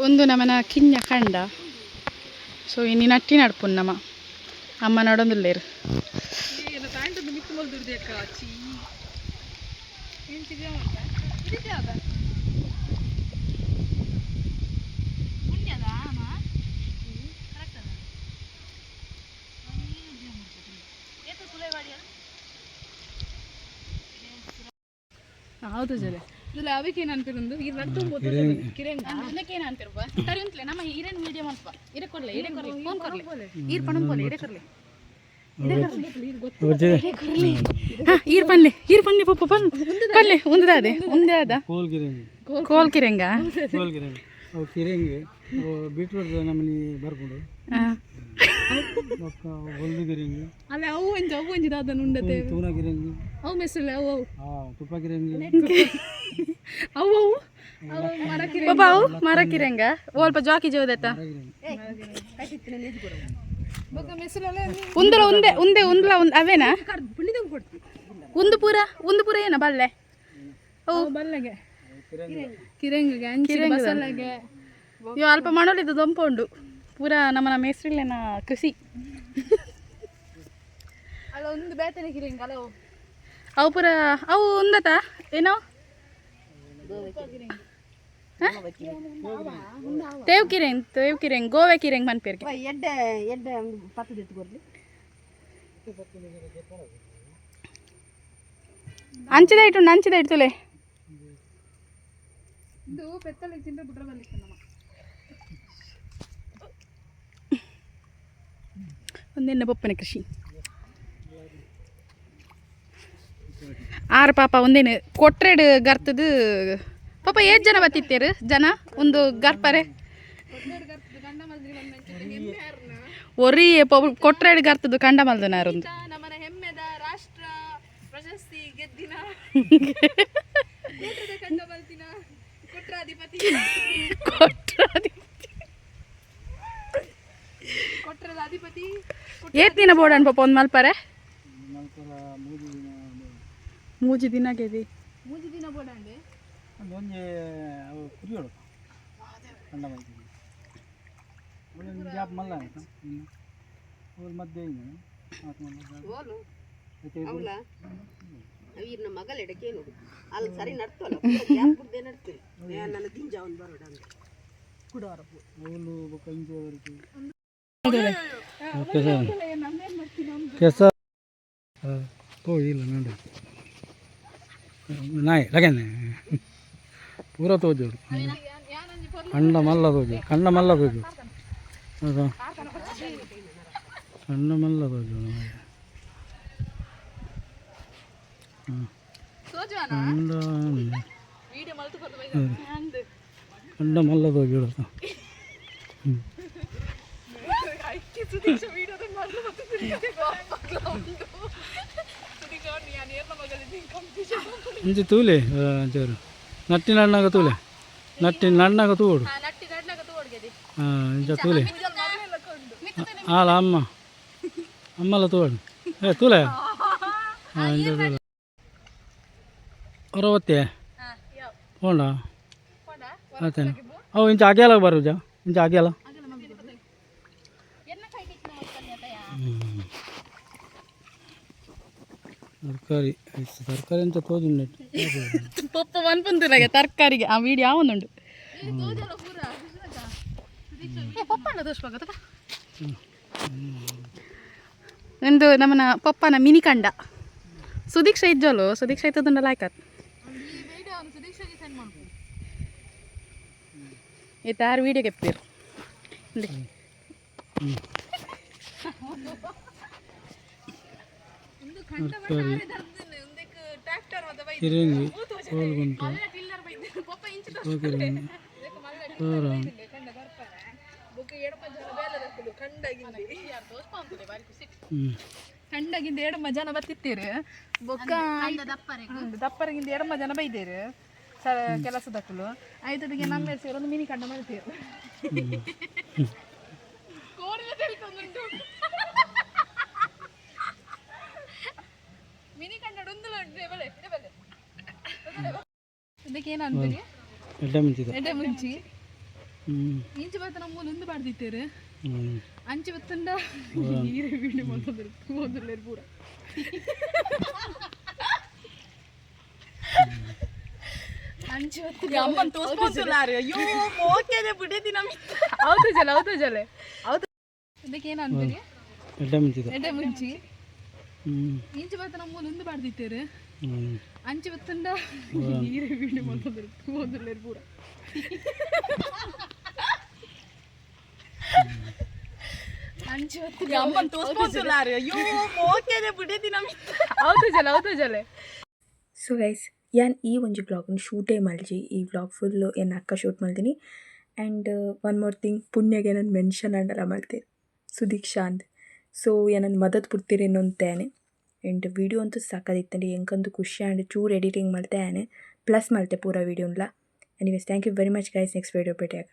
ಒಂದು ನಮನ ಕಿಂಜ ಕಂಡ ಸೊ ಇನ್ನು ನಟ್ಟಿ ನಡ್ಪುನ್ನಮ್ಮ ಅಮ್ಮ ನಡೊಂದುಲ್ಲೇರು ಹೌದು ಜಲೆ ಅವಿಕೇನು ಅನ್ಪಿರಂದು ಈಗ ನಡ್ತು ಕಿರಂಗ ಅದಕ್ಕೇನು ಅನ್ಪಿರುವ ಸರಿ ಉಂಟ್ಲೆ ನಮ್ಮ ಹಿರೇನ್ ಮೀಡಿಯಂ ಅಲ್ಪ ಇರೆ ಕೊಡ್ಲೆ ಫೋನ್ ಕೊರ್ಲೆ ಈರ್ ಪಣಂ ಬೋಲೆ ಇರೆ ಕೊರ್ಲೆ ಈರ್ ಪನ್ಲೆ ಪಪ್ಪ ಪನ್ ಕೊಡ್ಲೆ ಉಂದಾದೆ ಕೋಲ್ ಕಿರಂಗ ಕಿರಂಗಿ ಬೀಟ್ರೂಟ್ ನಮ್ಮನಿ ಬರ್ಕೊಂಡು ಒಲ್ದು ಕಿರಂಗಿ ಅಲ್ಲ ಅವು ಒಂಜಿ ಅದನ್ನು ಉಂಡತೆ ತೂನ ಕಿರಂಗಿ ಅವು ಮೆಸಲೆ ಅವು ತುಪ್ಪ ಕಿರಂಗಿ ಅವು ಪಾಪ ಅವು ಮರ ಕಿರಂಗ ಸ್ವಲ್ಪ ಜಾಕಿ ಜೋದತ್ತ ಉಂದರ ಉಂದೆ ಉಂದೆ ಉಂದ್ಲ ಅವೇನಾ ಒಂದು ಪೂರ ಏನ ಬಲ್ಲೆ ಅವು ಬಲ್ಲೆಗೆ ಕಿರಂಗಿಗೆ ಬಸಳೆಗೆ ಇವು ಅಲ್ಪ ಮಣಲಿದ್ದು ದೊಂಪ ಉಂಡು ಪೂರ ನಮ್ಮ ಮೇಸ್ರಿಲೇನ ಕೃಷಿ ಅಲ್ಲ ಒಂದು ಬೇತನೆ ಕಿರಂಗ ಅಲ್ಲ ಅವು ಪೂರ ಅವು ಉಂದತ ಏನೋ ತೇವ್ ಕಿರಂಗ್ ಗೋವೆ ಕಿರಂಗ್ ಮನ್ಪೇರ್ಗೆ ಅಂಚಿದ ತುಲೆ ಒಂದೆನ್ನ ಪಪ್ಪನ ಕೃಷಿ ಆರು ಪಾಪ ಒಂದೇನು ಕೊಟ್ರೆಡ್ ಗರ್ತದು ಪಾಪ ಏಜ್ ಜನ ಬತ್ತಿತ್ತೇರು ಜನ ಒಂದು ಗರ್ಪರೆ ಒರಿ ಕೊಟ್ರೆಡ್ ಗರ್ತದು ಕಂಡ ಮಲ್ದನಾರೊಂದು ರಾಷ್ಟ್ರ ಪ್ರಶಸ್ತಿ ಗೆದ್ದಿನ ಅಧಿಪತಿ ಏತ್ ದಿನ ಬೋಡನ್ ಪಾಪ ಒಂದು ಮಲ್ಪರೆ ಮೂಜಿ ದಿನ ಗೆದಿ ಮೂಜಿ ದಿನ ಬೋಡಂಡೆ ಒಂದೇ ಕುರಿಯೋಳು ಕಂಡ ಮಾಡ್ತೀವಿ ಜಾಬ್ ಮಲ್ಲ ಅವ್ರ ಮಧ್ಯೆ ವೀರ್ನ ಮಗಳ ಎಡಕ್ಕೆ ನೋಡು ಅಲ್ಲಿ ಸರಿ ನಡ್ತಲ್ಲ ಬುದ್ಧೆ ನಡ್ತೀರಿ ನನ್ನ ದಿಂಜ ಅವ್ನು ಬರೋಡ ಅಂತ ಕುಡೋರ ಅವಳು ಕಂಜವರಿಗೆ ಕೆಸ ಇಲ್ಲ ನೋಡಿ ನಾಯಿ ಲಗನೆ ಪೂರ ತೋಜೋಡು ಕಂಡ ಮಲ್ಲ ತೋಜು ಕಂಡ ಮಲ್ಲ ತೋಜು ಕಂಡ ಮಲ್ಲ ತೋಜು ಕಂಡ ಮಲ್ಲ ತೋಜು ಇಂಚಿ ತೂಲೆ ಚೂರು ನಟ್ಟಿ ನಣ್ಣಾಗ ತೂಲೆ ನಟ್ಟಿ ನಣ್ಣಾಗ ತೂಡು ಇಂಚ ತೂಲೆ ಹಾಲ ಅಮ್ಮಲ್ಲ ತೂಡು ತೂಲೆ ಇಂಚ ತೂಲೆ ಹೊರವತ್ತೆ ಹೋಂಡ ಆತೇನೆ ಅವು ಇಂಚ ಆಗ್ಯಾಲ ಬರುಜ ಇಂಚ ಆಗ್ಯಾಲ ತರಕಾರಿ ಅಂತ ತೋಜುಂಡು ಪಪ್ಪ ಮನ್ಪುಂತುನಾಗೆ ತರಕಾರಿಗೆ ಆ ವಿಡಿಯೋ ಯಾವೊಂದುಂಡು ನಂದು ನಮ್ಮನ ಪಪ್ಪನ ಮಿನಿ ಕಂಡ ಸುದೀಕ್ಷ ಇಜ್ಜೋಲು ಸುದೀಕ್ಷ ಇತ್ತದುಂಡ ಲಾಯ್ಕತ್ ಈತ ಯಾರು ವಿಡಿಯೋ ಕೆಪ್ತೀರು ಕಿರಂಗಿ ಕೋಲ್ಗುಂಟು ಕಂಡಗಿಂದ ಎಡಮ ಜನ ಬತ್ತಿತ್ತೀರು ಬೊಕ್ಕ ದಪ್ಪರಗಿಂದ ಎಡಮ ಜನ ಬೈದೇರು ಕೆಲಸದಕ್ಕಲು ಆಯ್ತದಿಗೆ ನಮ್ಮ ಸೇರಿ ಒಂದು ಮಿನಿ ಕಂಡ ಮಾಡ್ತೀರು ಮಿನಿ ಕಂಡ ಇದಕ್ಕೆ ಏನು ಅನ್ಬೇಡಿ ಎಡ್ಡೆ ಮುಂಚಿ ಇಂಚು ಬತ್ತ ನಮ್ಮ ಒಂದು ಬಾಡ್ದಿತ್ತೇರು ಹ್ಞೂ ಅಂಚು ಬತ್ತಂಡ ಈರೆ ವೀಡಿಯೋ ಮಾಡ್ತಾರೆ ಓದಲೇರು ಪೂರ ಅಂಚು ಬತ್ತ ಅಮ್ಮನ್ ತೋರ್ಸ್ಕೊಂತಲಾರೆ ಅಯ್ಯೋ ಮೋಕೆನೆ ಬಿಡದಿ ನಮ್ ಹೌದು ಜಲೆ ಅದಕ್ಕೆ ಏನು ಅಂತೀರಿ ಎಡ್ಡೆ ಮುಂಚಿದ ಎಡೆ ಮುಂಚಿ ಹ್ಞೂ ಇಂಚು ಬತ್ತ ನಮ್ಮ ಒಂದು ಬಾಡ್ದಿತ್ತೇರು ಹ್ಞೂ ಅಂಚು ಬತ್ತಂಡ ಈರೆ ವೀಡಿಯೋ ಮಾಡ್ತಾರೆ ಓದಲೇರು ಪೂರ ಅಂಚು ಬತ್ತ ಅಮ್ಮನ್ ತೋರ್ಸ್ಕೊಂತಲಾರೆ ಅಯ್ಯೋ ಮೋಕೆನೆ ಬಿಡದಿ ನಮ್ ಹೌದು ಜಲೆ ಸೊ ಗೈಸ್ ಯಾನ್ ಈ ಒಂಜಿ ವ್ಲಾಗ್ನ ಶೂಟೇ ಮಲ್ಜಿ ಈ ವ್ಲಾಗ್ ಫುಲ್ಲು ಏನು ಅಕ್ಕ ಶೂಟ್ ಮಾಡ್ತೀನಿ ಆ್ಯಂಡ್ ಒನ್ ಮೋರ್ ಥಿಂಗ್ ಪುಣ್ಯಗೆ ನಾನು ಮೆನ್ಷನ್ ಅಂಡಲ್ಲ ಮಾಡ್ತೀನಿ ಸುದೀಕ್ಷಾ ಅಂದ್ ಸೊ ಏನನ್ನು ಮದತ್ ಪುಡ್ತೀರಿ ಅನ್ನೊಂತೇನೆ ಆ್ಯಂಡ್ ವಿಡಿಯೋ ಅಂತೂ ಸಾಕಾದಿತ್ತಂడి ಎಂಕಂದು ಖುಷಿ ಆ್ಯಂಡ್ ಚೂರು ಎಡಿಟಿಂಗ್ ಮಾಡ್ತೇನೆ ಪ್ಲಸ್ ಮಾಡ್ತೆ ಪೂರ ವಿಡಿಯೋನ್ಲ anyways thank you very much guys next video ಭೇಟಿಯಾಗ